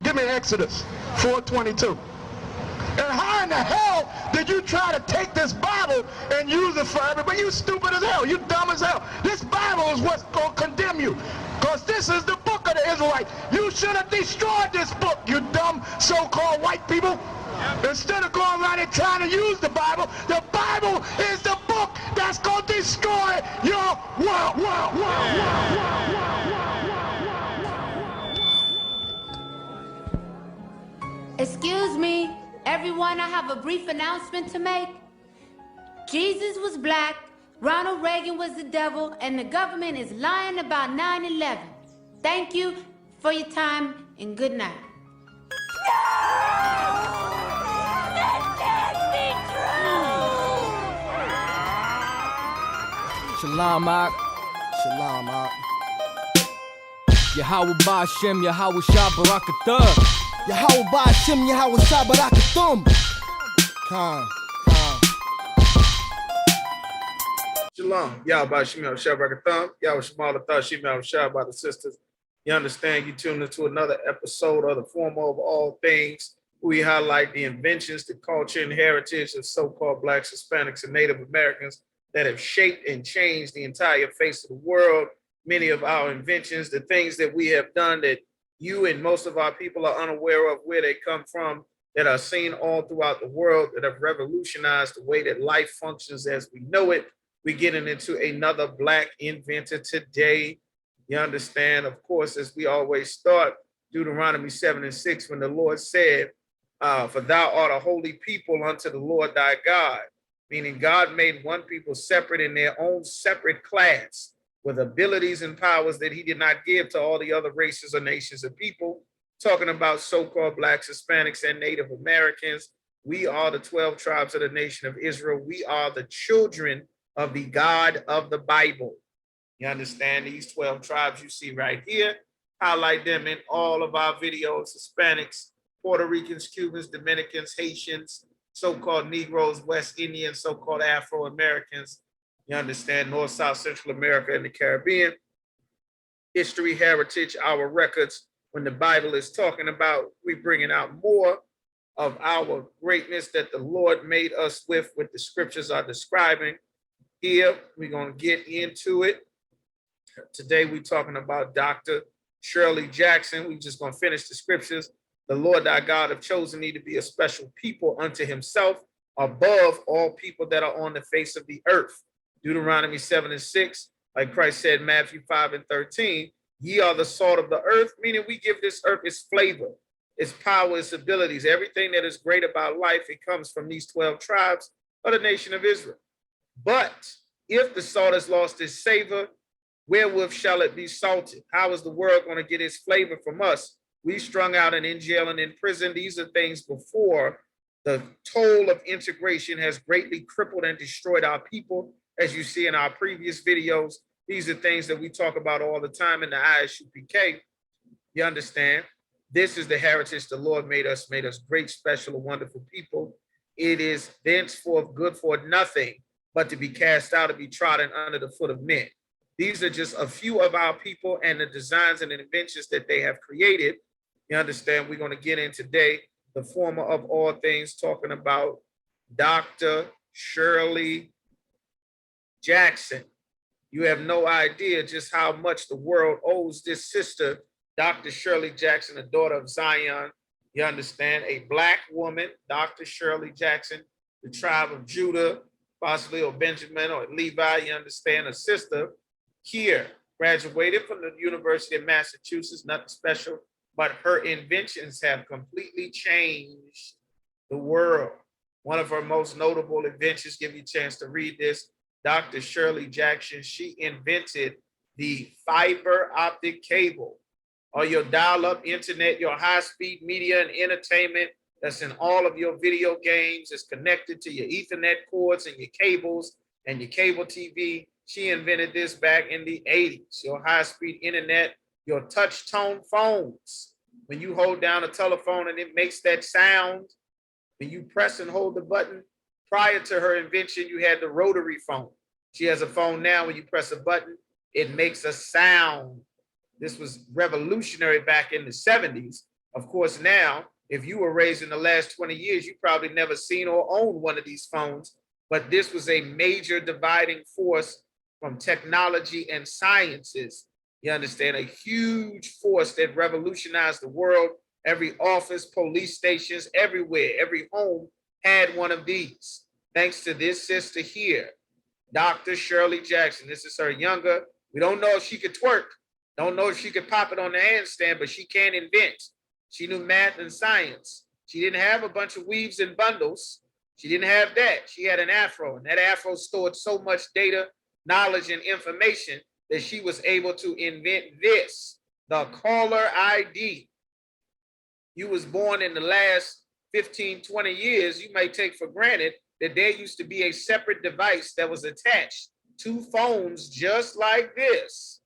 Give me Exodus 4:22. And how in the hell did you try to take this Bible and use it for everybody? You stupid as hell. You dumb as hell. This Bible is what's going to condemn you. Because this is the book of the Israelite. You should have destroyed this book, you dumb so-called white people. Instead of going around and trying to use the Bible is the book that's going to destroy your world. Excuse me, everyone, I have a brief announcement to make. Jesus was black, Ronald Reagan was the devil, and the government is lying about 9/11. Thank you for your time and good night. No! That can't be true! Shalom, Ak. Shalom, Ak. Yahweh Ba'Shem, Yahweh Shabbarakathah. Yahweh Ba'Shem, Yahweh Shabbarakathum. Khan. Shalom. Yahweh Ba'Shem, Yahweh Shabbarakathum. Yahweh Shemalathah, Shema Shah by the sisters. You understand, you tuned into another episode of the Former of All Things. We highlight the inventions, the culture, and heritage of so-called Blacks, Hispanics, and Native Americans that have shaped and changed the entire face of the world. Many of our inventions, the things that we have done that you and most of our people are unaware of where they come from, that are seen all throughout the world, that have revolutionized the way that life functions as we know it. We're getting into another Black inventor today. You understand, of course, as we always start, Deuteronomy 7:6, when the Lord said, for thou art a holy people unto the Lord thy God, meaning God made one people separate in their own separate class with abilities and powers that he did not give to all the other races or nations of people. Talking about so-called Blacks, Hispanics, and Native Americans. We are the 12 tribes of the nation of Israel. We are the children of the God of the Bible. You understand, these 12 tribes you see right here, highlight them in all of our videos: Hispanics, Puerto Ricans, Cubans, Dominicans, Haitians, so-called Negroes, West Indians, so-called Afro-Americans. You understand, North, South, Central America, and the Caribbean. History, heritage, our records. When the Bible is talking about, we bringing out more of our greatness that the Lord made us with what the scriptures are describing. Here, we're going to get into it. Today, we're talking about Dr. Shirley Jackson. We're just going to finish the scriptures. The Lord thy God have chosen thee to be a special people unto himself, above all people that are on the face of the earth. Deuteronomy 7:6, like Christ said, Matthew 5:13, ye are the salt of the earth, meaning we give this earth its flavor, its power, its abilities. Everything that is great about life, it comes from these 12 tribes of the nation of Israel. But if the salt has lost its savor, wherewith shall it be salted? How is the world going to get its flavor from us? We strung out and in jail and in prison. These are things before the toll of integration has greatly crippled and destroyed our people. As you see in our previous videos, these are things that we talk about all the time in the I.S.U.P.K. You understand? This is the heritage the Lord made us great, special, and wonderful people. It is thenceforth good for nothing but to be cast out and be trodden under the foot of men. These are just a few of our people and the designs and the inventions that they have created. You understand? We're going to get in today, the former of all things, talking about Dr. Shirley Jackson. You have no idea just how much the world owes this sister, Dr. Shirley Jackson, the daughter of Zion. You understand? A Black woman, Dr. Shirley Jackson, the tribe of Judah, possibly, or Benjamin, or Levi. You understand? A sister here, graduated from the University of Massachusetts, nothing special, but her inventions have completely changed the world. One of her most notable inventions, give you a chance to read this, Dr. Shirley Jackson, she invented the fiber optic cable, or your dial-up internet, your high-speed media and entertainment that's in all of your video games, is connected to your Ethernet cords and your cables and your cable TV. She invented this back in the 80s. Your high-speed internet, your touch-tone phones. When you hold down a telephone and it makes that sound, when you press and hold the button. Prior to her invention, you had the rotary phone. She has a phone now. When you press a button, it makes a sound. This was revolutionary back in the 70s. Of course, now, if you were raised in the last 20 years, you probably never seen or owned one of these phones, but this was a major dividing force from technology and sciences. You understand? A huge force that revolutionized the world. Every office, police stations, everywhere, every home had one of these. Thanks to this sister here, Dr. Shirley Jackson. This is her younger. We don't know if she could twerk. Don't know if she could pop it on the handstand, but she can invent. She knew math and science. She didn't have a bunch of weaves and bundles. She didn't have that. She had an afro, and that afro stored so much data, knowledge, and information that she was able to invent this, the caller ID. You was born in the last 15, 20 years, you may take for granted that there used to be a separate device that was attached to phones just like this.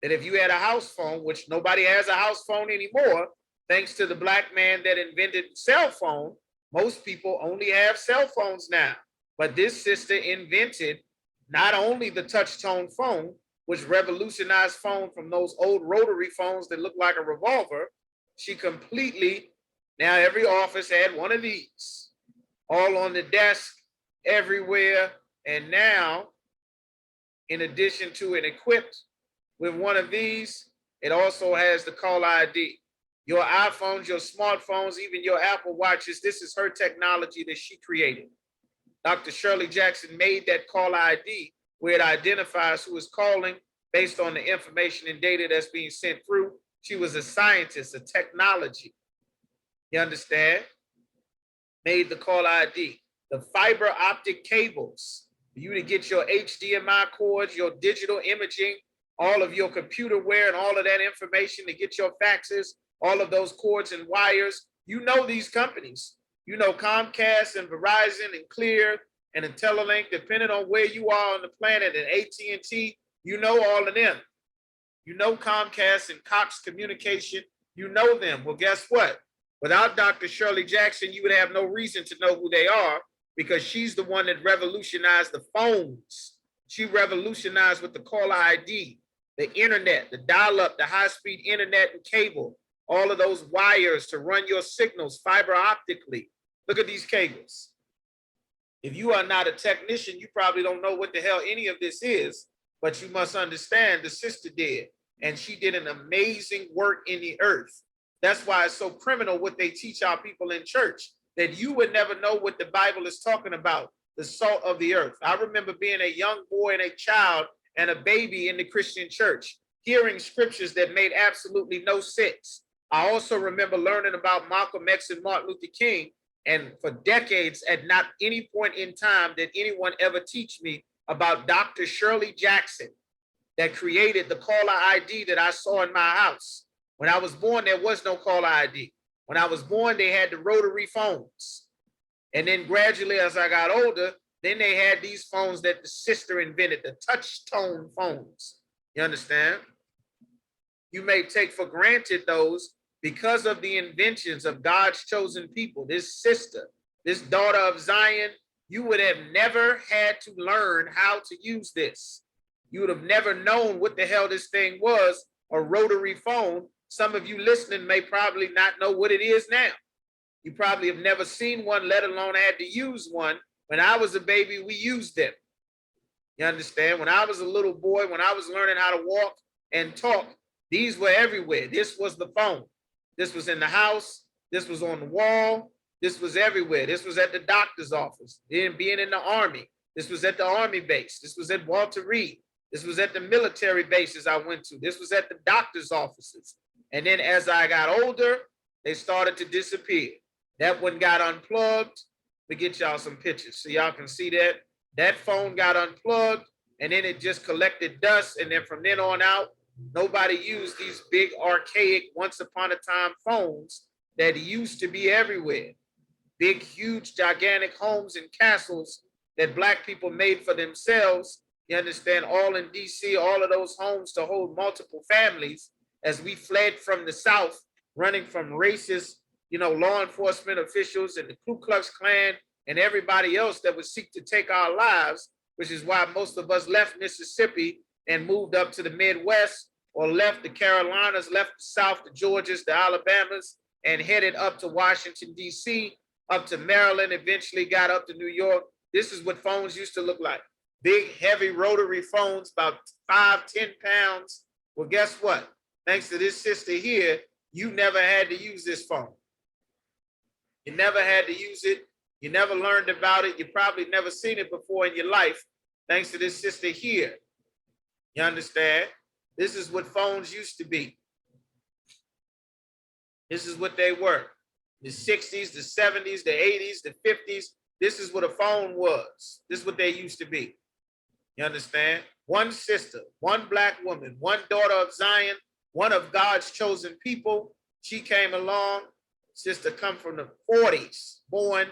That if you had a house phone, which nobody has a house phone anymore, thanks to the black man that invented cell phone, most people only have cell phones now. But this sister invented not only the touch tone phone, which revolutionized phone from those old rotary phones that look like a revolver, she completely, now every office had one of these, all on the desk, everywhere. And now, in addition to it equipped with one of these, it also has the call ID. Your iPhones, your smartphones, even your Apple Watches, this is her technology that she created. Dr. Shirley Jackson made that call ID where it identifies who is calling based on the information and data that's being sent through. She was a scientist, a technology. You understand? Made the call ID. The fiber optic cables for you to get your HDMI cords, your digital imaging, all of your computer wear and all of that information to get your faxes, all of those cords and wires. You know these companies. You know Comcast and Verizon and Clear and IntelliLink, depending on where you are on the planet, and AT&T, you know all of them. You know Comcast and Cox Communication, you know them. Well, guess what? Without Dr. Shirley Jackson, you would have no reason to know who they are, because she's the one that revolutionized the phones. She revolutionized with the caller ID, the internet, the dial-up, the high-speed internet and cable, all of those wires to run your signals fiber optically. Look at these cables. If you are not a technician, you probably don't know what the hell any of this is, but you must understand the sister did. And she did an amazing work in the earth. That's why it's so criminal what they teach our people in church, that you would never know what the Bible is talking about, the salt of the earth. I remember being a young boy and a child and a baby in the Christian church, hearing scriptures that made absolutely no sense. I also remember learning about Malcolm X and Martin Luther King, and for decades, at not any point in time did anyone ever teach me about Dr. Shirley Jackson that created the caller ID that I saw in my house. When I was born, there was no caller ID. When I was born, they had the rotary phones. And then gradually, as I got older, then they had these phones that the sister invented, the touch tone phones. You understand? You may take for granted those because of the inventions of God's chosen people. This sister, this daughter of Zion, you would have never had to learn how to use this. You would have never known what the hell this thing was, a rotary phone. Some of you listening may probably not know what it is now. You probably have never seen one, let alone had to use one. When I was a baby, we used them. You understand? When I was a little boy, when I was learning how to walk and talk, these were everywhere. This was the phone. This was in the house. This was on the wall. This was everywhere. This was at the doctor's office. Then being in the Army. This was at the Army base. This was at Walter Reed. This was at the military bases I went to. This was at the doctor's offices. And then as I got older, they started to disappear. That one got unplugged. We get y'all some pictures so y'all can see that. That phone got unplugged, and then it just collected dust. And then from then on out, nobody used these big archaic once upon a time phones that used to be everywhere. Big, huge, gigantic homes and castles that Black people made for themselves. You understand, all in DC, all of those homes to hold multiple families as we fled from the South, running from racist, law enforcement officials and the Ku Klux Klan and everybody else that would seek to take our lives, which is why most of us left Mississippi and moved up to the Midwest or left the Carolinas, left the South, the Georgias, the Alabamas, and headed up to Washington, D.C., up to Maryland, eventually got up to New York. This is what phones used to look like. Big, heavy rotary phones, about 5, 10 pounds. Well, guess what? Thanks to this sister here, you never had to use this phone. You never had to use it. You never learned about it. You probably never seen it before in your life. Thanks to this sister here. You understand? This is what phones used to be. This is what they were. The 60s, the 70s, the 80s, the 50s. This is what a phone was. This is what they used to be. You understand? One sister, one black woman, one daughter of Zion, one of God's chosen people. She came along. Sister come from the 40s, born,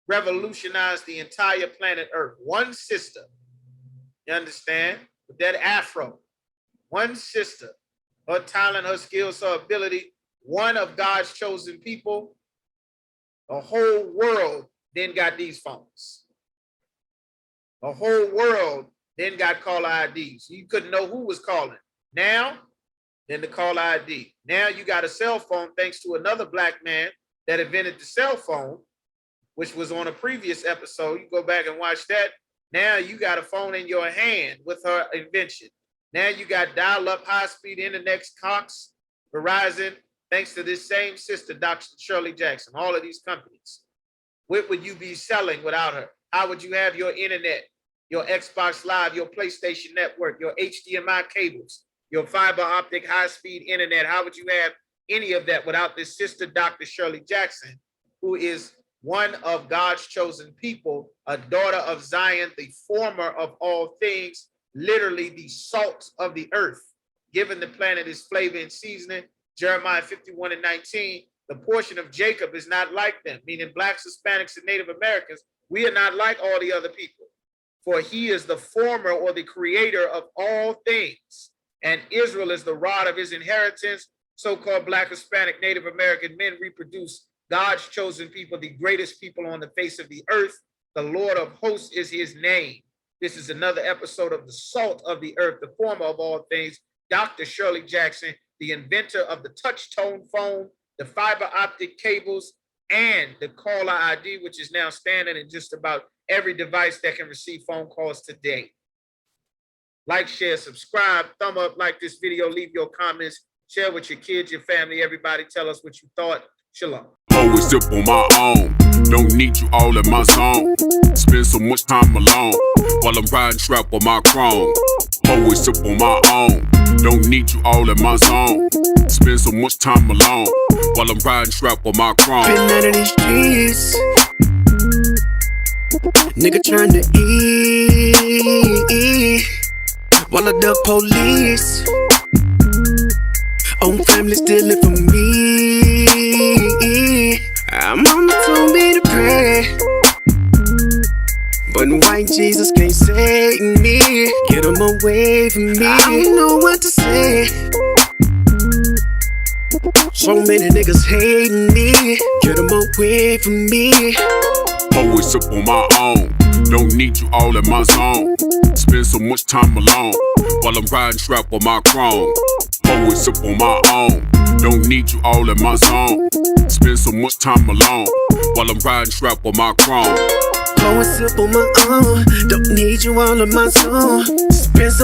revolutionized the entire planet Earth. One sister. You understand? With that afro. One sister. Her talent, her skills, her ability. One of God's chosen people. The whole world then got these phones. The whole world then got caller IDs. You couldn't know who was calling. Now, then the caller ID. Now you got a cell phone thanks to another black man that invented the cell phone, which was on a previous episode. You go back and watch that. Now you got a phone in your hand with her invention. Now you got dial-up high-speed internet, Cox, Verizon, thanks to this same sister, Dr. Shirley Jackson, all of these companies. What would you be selling without her? How would you have your internet, your Xbox Live, your PlayStation Network, your HDMI cables, your fiber optic high-speed internet? How would you have any of that without this sister, Dr. Shirley Jackson, who is one of God's chosen people, a daughter of Zion, the former of all things, literally the salt of the earth, giving the planet its flavor and seasoning. Jeremiah 51:19, the portion of Jacob is not like them, meaning blacks, Hispanics, and Native Americans. We are not like all the other people, for he is the former or the creator of all things. And Israel is the rod of his inheritance. So-called black, Hispanic, Native American men reproduce God's chosen people, the greatest people on the face of the earth. The Lord of hosts is his name. This is another episode of the salt of the earth, the former of all things, Dr. Shirley Jackson, the inventor of the touch tone phone, the fiber optic cables, and the caller ID, which is now standard in just about every device that can receive phone calls today. Like, share, subscribe, thumb up, like this video, leave your comments, share with your kids, your family, everybody. Tell us what you thought. Shalom. Always sip on my own. Don't need you all in my zone. Spend so much time alone while I'm riding strap on my chrome. Always sip on my own. Don't need you all in my zone. Spend so much time alone while I'm riding strap on my chrome. Been out of these streets, nigga trying to eat while I duck police. Own family stealing from me. I'm on the told me to pray, but white Jesus can't save me. Get him away from me. I don't know what to say. So many niggas hating me. Get him away from me. Always sip on my own. Don't need you all in my zone. Spend so much time alone while I'm riding strap on my chrome. Always sip on my own. Don't need you all in my zone. Spend so much time alone while I'm riding strap on my chrome. Go and sip on my own. Don't need you all in my zone. Spend so